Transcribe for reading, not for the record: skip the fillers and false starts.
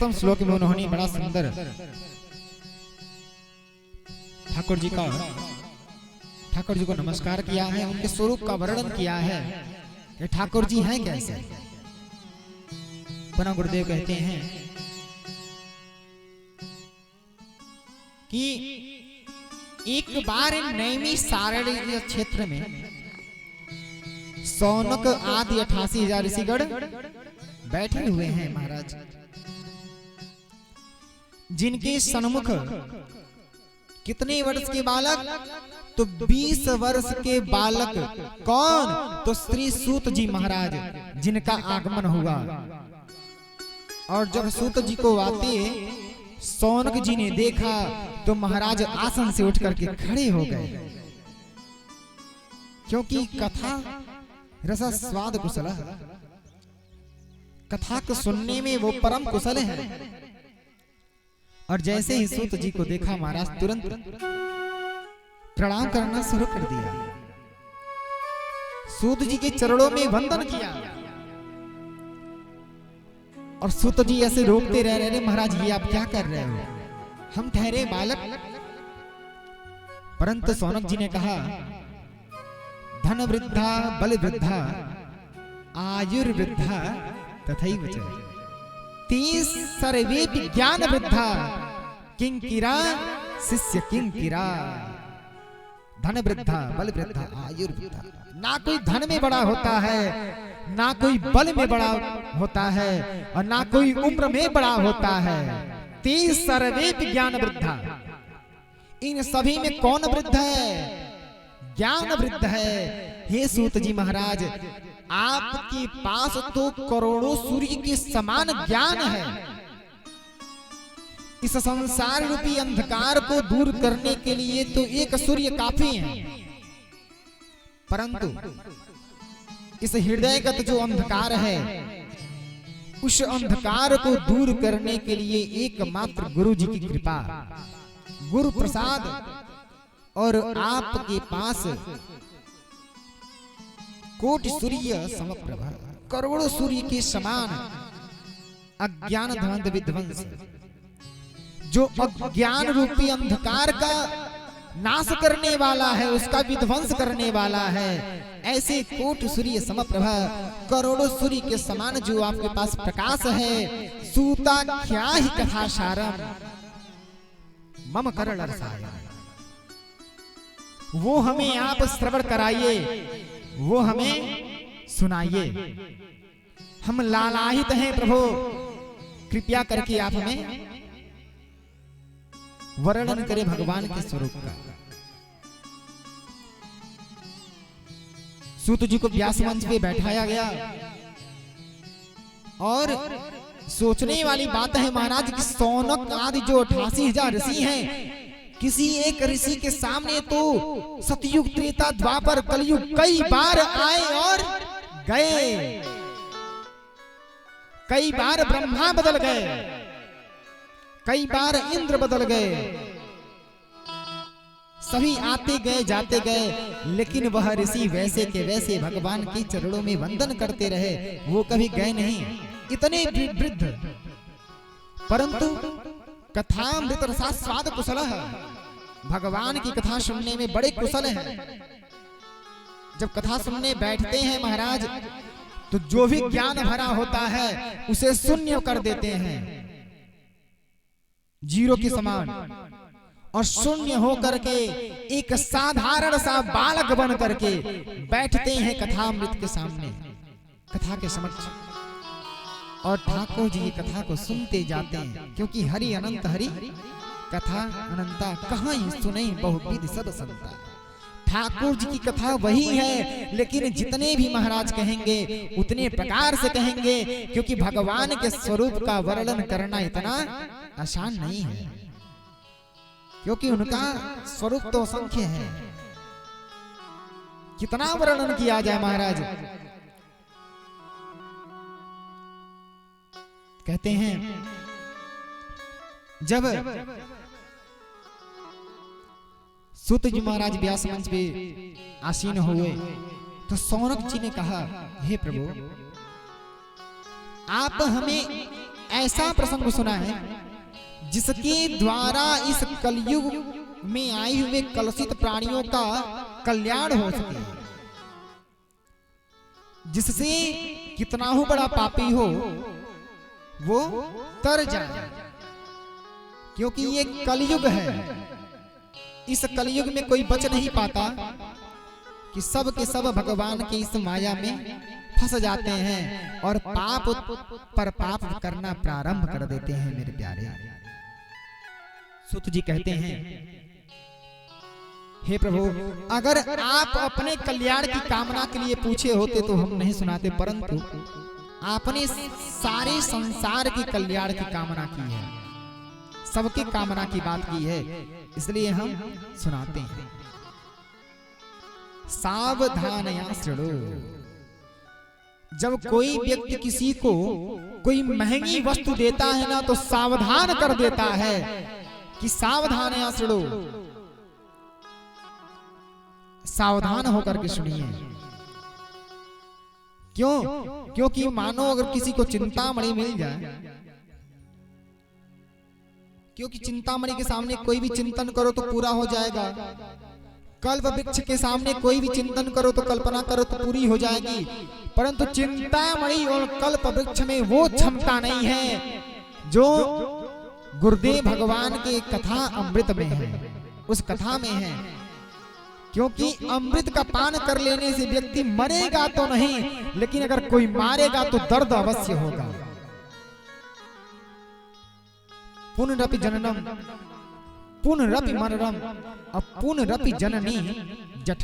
प्रथम श्लोक में उन्होंने बड़ा सुंदर ठाकुर जी को नमस्कार किया है, उनके स्वरूप का वर्णन किया है कि ठाकुर जी हैं कैसे। पुनः गुरुदेव कहते हैं कि एक बार नैमी सारणी क्षेत्र में सौनक आदि 88,000 ऋषिगण बैठे हुए हैं महाराज, जिनके सन्मुख कितने वर्ष के बालक, तो 20 वर्ष के बालक। कौन? तो श्री सूत जी महाराज, जिनका आगमन हुआ। और जब सूत जी को आते सौनक जी ने देखा तो महाराज आसन से उठ करके खड़े हो गए, क्योंकि कथा रसा स्वाद कुशल, कथा को सुनने में वो परम कुशल है। और जैसे ही सूत जी को देखा महाराज तुरंत प्रणाम करना शुरू कर दिया, सूत जी के चरणों में वंदन किया। और सूत जी ऐसे रोकते रह रहे, महाराज ये आप क्या कर रहे हो, हम ठहरे बालक। परंतु सौनक जी ने कहा, धन वृद्धा बल वृद्धा आयुर्वृद्धा तथैव च तीस सर्वे ज्ञान वृद्धा किंकिरा शिष्य किंकिरा। धन वृद्धा बल वृद्धा आयुर्वृद्धा, ना कोई धन में बड़ा होता है, ना कोई बल में बड़ा होता है, और ना कोई उम्र में बड़ा होता है। 30 सर्वे ज्ञान वृद्धा, इन सभी में कौन वृद्ध है? ज्ञान वृद्ध है। हे सूत जी महाराज, आपके पास तो करोड़ों सूर्य के समान ज्ञान है। इस संसार रूपी अंधकार को दूर करने के लिए तो एक सूर्य काफी है, परंतु इस हृदयगत जो अंधकार है, उस अंधकार को दूर करने के लिए एकमात्र गुरु जी की कृपा, गुरु प्रसाद। और आपके पास कोटि सूर्य समप्रभा, करोड़ों सूर्य के समान अज्ञान ध्वंद विध्वंस, जो अज्ञान रूपी अंधकार का नाश करने वाला है, उसका विध्वंस करने वाला है। ऐसे कोटि सूर्य समप्रभा, करोड़ों सूर्य के समान जो आपके पास प्रकाश है, सूता क्या ही कथा सारम मम करण रसायन, वो हमें आप श्रवण कराइए, वो हमें सुनाइए। हम लालायित हैं प्रभु, कृपया करके आप हमें वर्णन करें भगवान के स्वरूप का। सूत जी को व्यास मंच पे बैठाया गया, और सोचने वाली बात है महाराज कि सौनक आदि जो 88,000 ऋषि हैं, किसी एक ऋषि के सामने तो सतयुग त्रेता द्वापर कलयुग कई बार आए और गए, कई बार ब्रह्मा बदल गए, कई बार इंद्र बदल गए, सभी आते गए जाते गए, लेकिन वह ऋषि वैसे के वैसे भगवान के चरणों में वंदन करते रहे, वो कभी गए नहीं। इतने वृद्ध, परंतु कथामृत रसास्वाद कुशल है, भगवान की कथा सुनने में बड़े कुशल हैं। जब कथा सुनने बैठते हैं महाराज, तो जो भी ज्ञान भरा होता है उसे शून्य कर देते हैं, जीरो के समान, और शून्य होकर के एक साधारण सा बालक बन करके बैठते हैं कथामृत के सामने, कथा के समक्ष, और ठाकुर जी की कथा को सुनते जाते हैं। क्योंकि हरि अनंत हरि कथा अनंता, कहाँ सुने बहुविध सब संता। ठाकुर जी की कथा वही है, लेकिन जितने भी महाराज कहेंगे उतने प्रकार से कहेंगे, क्योंकि भगवान के स्वरूप का वर्णन करना इतना आसान नहीं है, क्योंकि उनका स्वरूप तो असंख्य है। कितना वर्णन किया जाए महाराज। कहते हैं जब सूत जी महाराज व्यास मंच पे आसीन हुए, तो सौनक जी ने कहा, हे प्रभु, आप हमें ऐसा प्रसंग सुना है जिसके द्वारा इस कलयुग में आए हुए कलुषित प्राणियों का कल्याण हो सके, जिससे कितना हो बड़ा पापी हो वो तर जाए। क्योंकि ये कलयुग है, इस कलयुग में कोई बच नहीं पाता कि सब के सब भगवान की इस माया में फंस जाते हैं और पाप पर पाप करना प्रारंभ कर देते हैं। मेरे प्यारे, सूत जी कहते हैं, हे प्रभु, अगर आप अपने कल्याण की कामना के लिए पूछे होते तो हम नहीं सुनाते, परंतु आपने सारे संसार की कल्याण की कामना की है, सबकी कामना की बात की है, इसलिए हम सुनाते हैं। सावधानया शृणु। जब कोई व्यक्ति किसी को कोई महंगी वस्तु देता है ना, तो सावधान कर देता है कि सावधानया शृणु, सावधान होकर के सुनिए। क्यों? क्योंकि मानो अगर किसी को चिंतामणि मिल जाए, क्योंकि चिंतामणि के सामने कोई भी चिंतन करो तो पूरा हो जाएगा, कल्प वृक्ष के सामने कोई भी चिंतन करो तो कल्पना करो तो पूरी हो जाएगी, परंतु चिंतामणि और कल्प वृक्ष में वो क्षमता नहीं है जो गुरुदेव भगवान के कथा अमृत में है, उस कथा में है। क्योंकि अमृत का पान कर लेने से व्यक्ति मरेगा तो नहीं, लेकिन अगर कोई मारेगा तो दर्द अवश्य होगा। पुनरपि जननम पुनरपि मरणम, पुनरपि जननी जठ